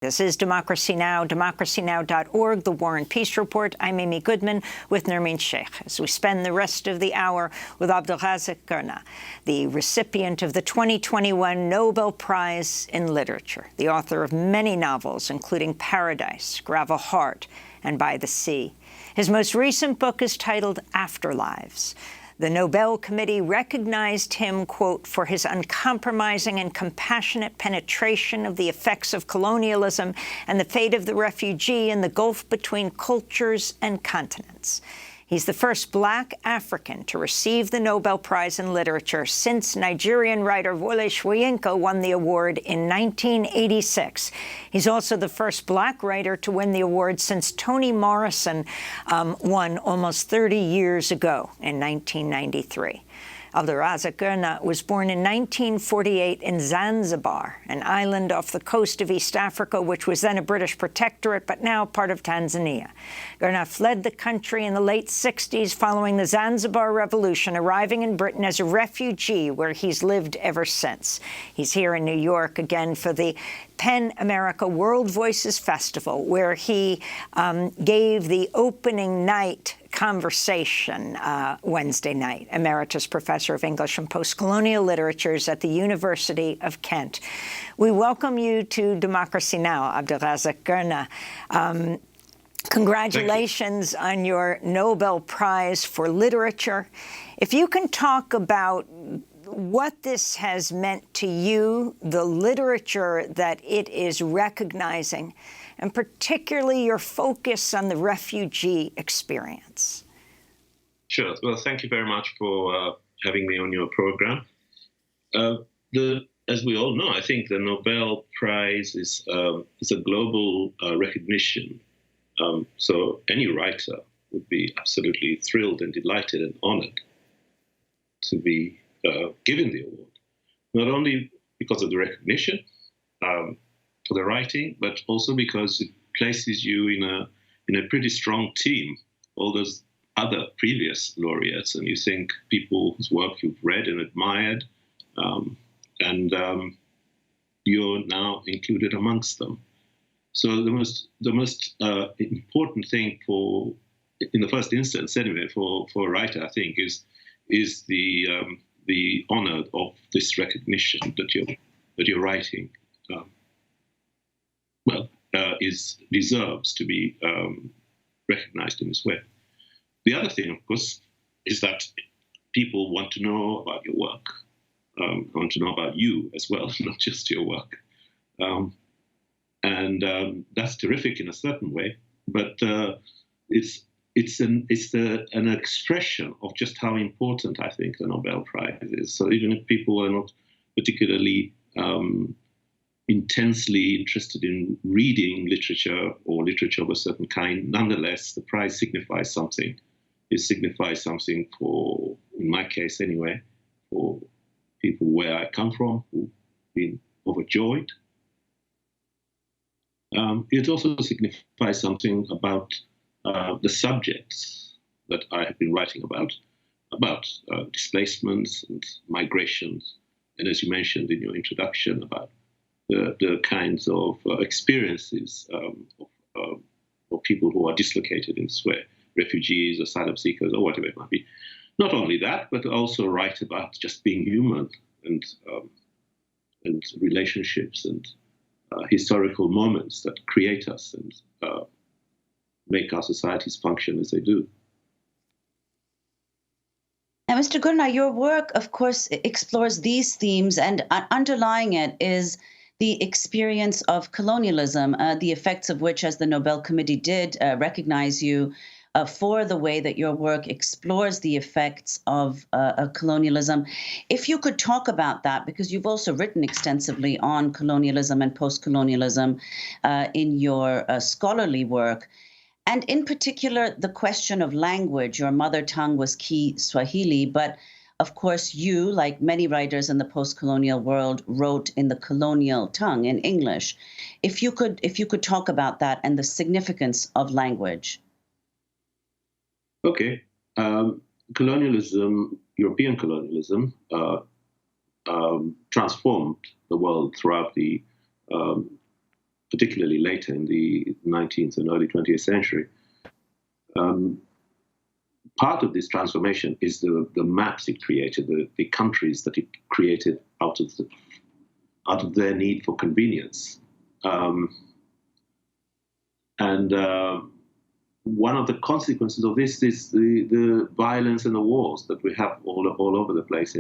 This is Democracy Now!, democracynow.org, The War and Peace Report. I'm Amy Goodman with Nermeen Sheikh, as we spend the rest of the hour with Abdulrazak Gurnah, the recipient of the 2021 Nobel Prize in Literature, the author of many novels, including Paradise, Gravel Heart, and By the Sea. His most recent book is titled Afterlives. The Nobel Committee recognized him, quote, for his uncompromising and compassionate penetration of the effects of colonialism and the fate of the refugee in the gulf between cultures and continents. He's the first Black African to receive the Nobel Prize in Literature since Nigerian writer Wole Soyinka won the award in 1986. He's also the first Black writer to win the award since Toni Morrison won almost 30 years ago in 1993. Abdulrazak Gurnah was born in 1948 in Zanzibar, an island off the coast of East Africa, which was then a British protectorate, but now part of Tanzania. Gurnah fled the country in the late 60s following the Zanzibar Revolution, arriving in Britain as a refugee, where he's lived ever since. He's here in New York again for the PEN America World Voices Festival, where he gave the opening night conversation Wednesday night, Emeritus Professor of English and Postcolonial Literatures at the University of Kent. We welcome you to Democracy Now!, Abdulrazak Gurnah. Congratulations on your Nobel Prize for Literature. If you can talk about what this has meant to you, the literature that it is recognizing, and particularly your focus on the refugee experience. Sure. Well, thank you very much for having me on your program. As we all know, I think the Nobel Prize is a global recognition. So any writer would be absolutely thrilled and delighted and honored to be given the award, not only because of the recognition for the writing, but also because it places you in a pretty strong team. All those other previous laureates, and you think people whose work you've read and admired, and you're now included amongst them. So the most important thing in the first instance, anyway, for a writer, I think, is the honor of this recognition that you're writing. Deserves to be recognized in this way. The other thing, of course, is that people want to know about your work, want to know about you as well, not just your work. And that's terrific in a certain way, but it's an expression of just how important I think the Nobel Prize is. So even if people are not particularly intensely interested in reading literature or literature of a certain kind, nonetheless, the prize signifies something. It signifies something for, in my case anyway, for people where I come from who've been overjoyed. It also signifies something about the subjects that I have been writing about displacements and migrations, and as you mentioned in your introduction, about the kinds of experiences of people who are dislocated in this way, refugees, asylum seekers, or whatever it might be. Not only that, but also write about just being human and relationships and historical moments that create us and make our societies function as they do. Now, Mr. Gurnah, your work, of course, explores these themes, and underlying it is the experience of colonialism, the effects of which, as the Nobel Committee did, recognize you for the way that your work explores the effects of colonialism. If you could talk about that, because you've also written extensively on colonialism and post-colonialism in your scholarly work, and in particular, the question of language. Your mother tongue was Kiswahili, but of course, you, like many writers in the post-colonial world, wrote in the colonial tongue, in English. If you could talk about that and the significance of language. Okay. Colonialism, European colonialism, transformed the world throughout the particularly later in the 19th and early 20th century. Part of this transformation is the maps it created, the countries that it created out of their need for convenience. One of the consequences of this is the violence and the wars that we have all over the place,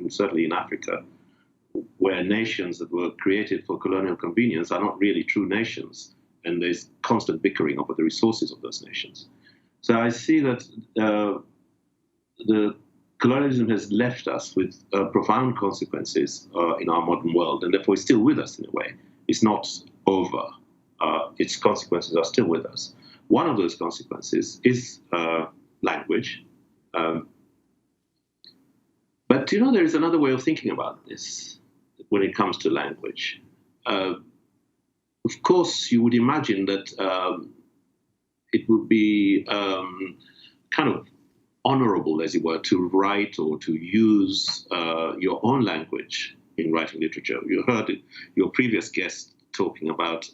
certainly in Africa, where nations that were created for colonial convenience are not really true nations, and there's constant bickering over the resources of those nations. So I see that the colonialism has left us with profound consequences in our modern world, and therefore it's still with us in a way. It's not over. Its consequences are still with us. One of those consequences is language. But there is another way of thinking about this when it comes to language. Of course, you would imagine that it would be kind of honorable, as it were, to write or to use your own language in writing literature. You heard your previous guest talking about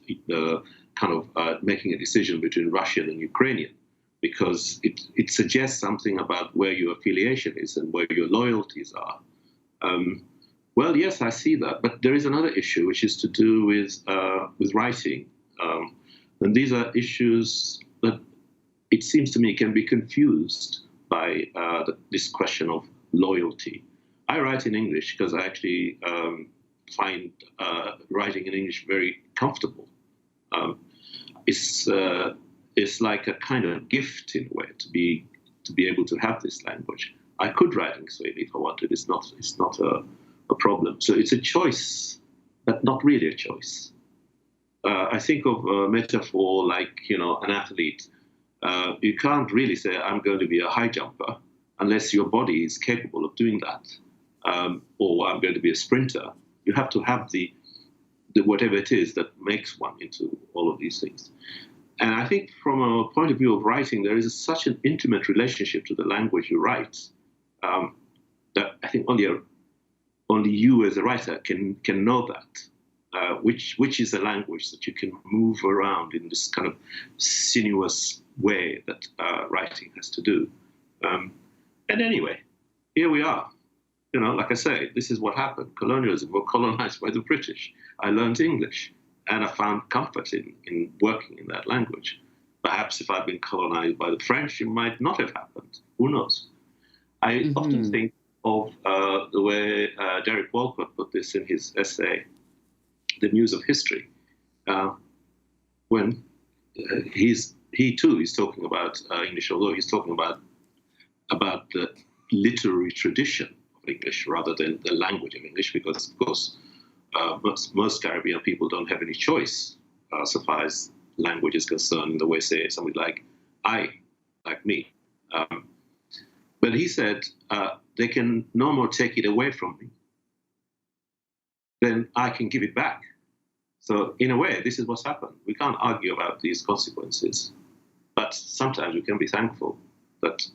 kind of making a decision between Russian and Ukrainian, because it suggests something about where your affiliation is and where your loyalties are. Well, yes, I see that, but there is another issue which is to do with writing, and these are issues that it seems to me can be confused by this question of loyalty. I write in English because I actually find writing in English very comfortable. It's like a kind of gift in a way to be able to have this language. I could write in Swahili if I wanted. It's not a problem. So it's a choice, but not really a choice. I think of a metaphor like an athlete. You can't really say I'm going to be a high jumper unless your body is capable of doing that, or I'm going to be a sprinter. You have to have the whatever it is that makes one into all of these things. And I think from a point of view of writing, there is such an intimate relationship to the language you write that I think only you as a writer can know that, which is a language that you can move around in this kind of sinuous way that writing has to do. And anyway, here we are. Like I say, this is what happened. Colonialism, we're colonized by the British. I learned English, and I found comfort in working in that language. Perhaps if I'd been colonized by the French, it might not have happened. Who knows? I often think of the way Derek Walcott put this in his essay, The Muse of History, when he too is talking about English, although he's talking about the literary tradition of English rather than the language of English, because, of course, most Caribbean people don't have any choice so far as language is concerned in the way, say, somebody like me. But he said, they can no more take it away from me than I can give it back. So in a way, this is what's happened. We can't argue about these consequences, but sometimes we can be thankful that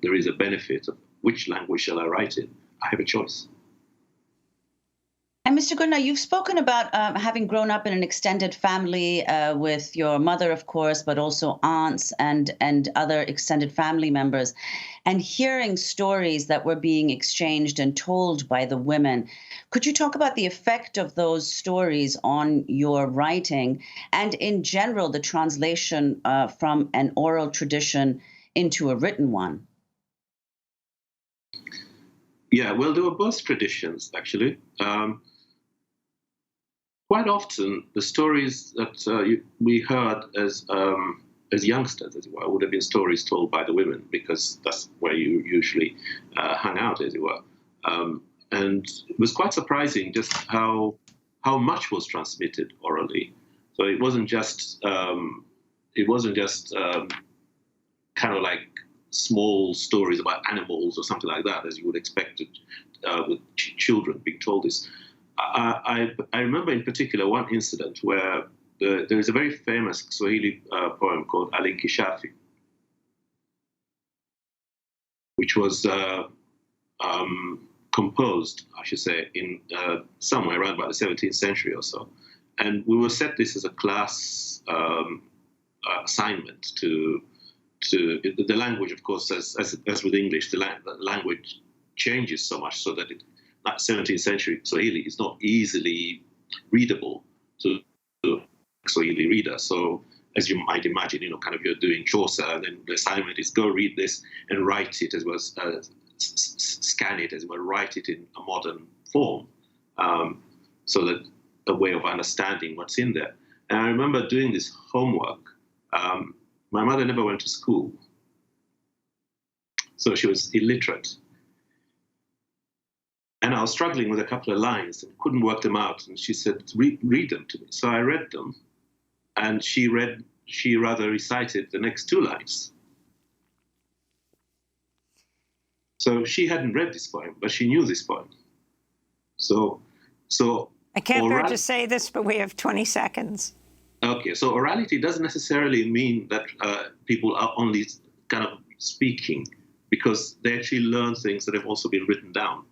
there is a benefit of which language shall I write in. I have a choice. And Mr. Gurnah, you've spoken about having grown up in an extended family with your mother, of course, but also aunts and other extended family members, and hearing stories that were being exchanged and told by the women. Could you talk about the effect of those stories on your writing and, in general, the translation from an oral tradition into a written one? Yeah, well, there were both traditions, actually. Quite often, the stories that we heard as youngsters, as it were, would have been stories told by the women, because that's where you usually hung out, as it were. And it was quite surprising just how much was transmitted orally. So it wasn't just kind of like small stories about animals or something like that, as you would expect with children being told this. I remember in particular one incident where there is a very famous Swahili poem called Alinkishafi, which was composed, I should say, in somewhere around about the 17th century or so. And we were set this as a class assignment to the language, of course, as with English, the language changes so much so that that 17th century Swahili is not easily readable to a Swahili reader. So as you might imagine, kind of you're doing Chaucer, and then the assignment is go read this and write it as well as scan it as well, write it in a modern form, so that a way of understanding what's in there. And I remember doing this homework. My mother never went to school, so she was illiterate. And I was struggling with a couple of lines and couldn't work them out. And she said, read them to me. So I read them, and she rather recited the next two lines. So she hadn't read this poem, but she knew this poem. So I can't bear to say this, but we have 20 seconds. Okay, so orality doesn't necessarily mean that people are only kind of speaking, because they actually learn things that have also been written down.